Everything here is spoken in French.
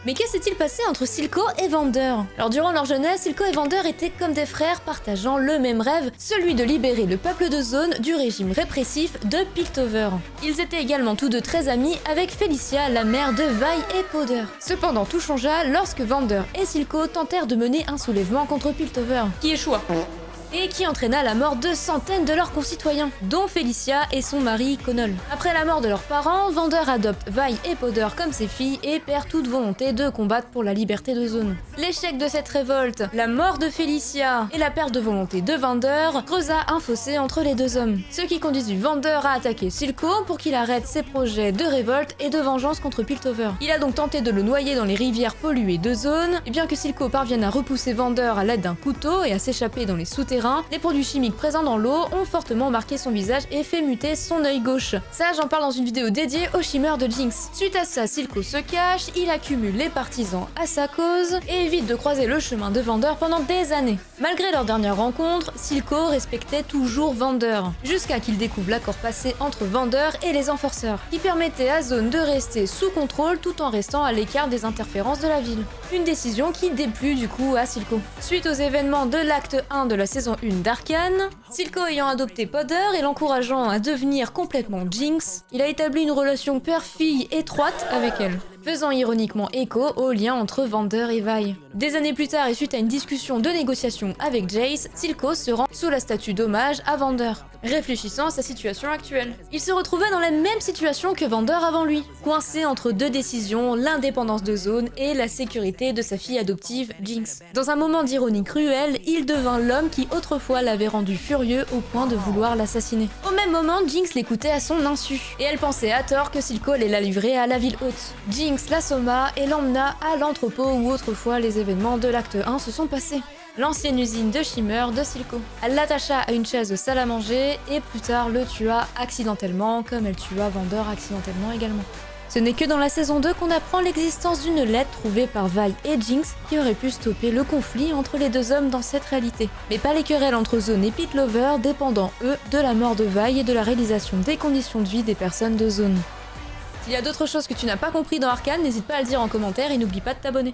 Mais que s'est-il passé entre Silco et Vander? Alors durant leur jeunesse, Silco et Vander étaient comme des frères partageant le même rêve, celui de libérer le peuple de Zaun du régime répressif de Piltover. Ils étaient également tous deux très amis avec Felicia, la mère de Vi et Powder. Cependant tout changea lorsque Vander et Silco tentèrent de mener un soulèvement contre Piltover, qui échoua, et qui entraîna la mort de centaines de leurs concitoyens, dont Felicia et son mari Connell. Après la mort de leurs parents, Vander adopte Vi et Powder comme ses filles et perd toute volonté de combattre pour la liberté de Zaun. L'échec de cette révolte, la mort de Felicia et la perte de volonté de Vander creusa un fossé entre les deux hommes, ce qui conduisit Vander à attaquer Silco pour qu'il arrête ses projets de révolte et de vengeance contre Piltover. Il a donc tenté de le noyer dans les rivières polluées de Zaun, et bien que Silco parvienne à repousser Vander à l'aide d'un couteau et à s'échapper dans les souterrains, les produits chimiques présents dans l'eau ont fortement marqué son visage et fait muter son œil gauche. Ça, j'en parle dans une vidéo dédiée au shimmer de Jinx. Suite à ça, Silco se cache, il accumule les partisans à sa cause et évite de croiser le chemin de Vander pendant des années. Malgré leur dernière rencontre, Silco respectait toujours Vander, jusqu'à qu'il découvre l'accord passé entre Vander et les Enforceurs, qui permettait à Zaun de rester sous contrôle tout en restant à l'écart des interférences de la ville. Une décision qui déplut du coup à Silco. Suite aux événements de l'acte 1 de la saison 1 d'Arcane, Silco ayant adopté Powder et l'encourageant à devenir complètement Jinx, il a établi une relation père-fille étroite avec elle, faisant ironiquement écho au lien entre Vander et Vi. Des années plus tard et suite à une discussion de négociation avec Jace, Silco se rend sous la statue d'hommage à Vander, réfléchissant à sa situation actuelle. Il se retrouvait dans la même situation que Vander avant lui, coincé entre deux décisions, l'indépendance de Zaun et la sécurité de sa fille adoptive Jinx. Dans un moment d'ironie cruelle, il devint l'homme qui autrefois l'avait rendu furieux au point de vouloir l'assassiner. Au même moment, Jinx l'écoutait à son insu, et elle pensait à tort que Silco allait la livrer à la ville haute. Jinx l'assomma et l'emmena à l'entrepôt où autrefois les événements de l'acte 1 se sont passés, l'ancienne usine de Shimmer de Silco. Elle l'attacha à une chaise de salle à manger et plus tard le tua accidentellement, comme elle tua Vander accidentellement également. Ce n'est que dans la saison 2 qu'on apprend l'existence d'une lettre trouvée par Vi et Jinx qui aurait pu stopper le conflit entre les deux hommes dans cette réalité. Mais pas les querelles entre Zaun et Piltover, dépendant eux de la mort de Vi et de la réalisation des conditions de vie des personnes de Zaun. S'il y a d'autres choses que tu n'as pas compris dans Arcane, n'hésite pas à le dire en commentaire et n'oublie pas de t'abonner.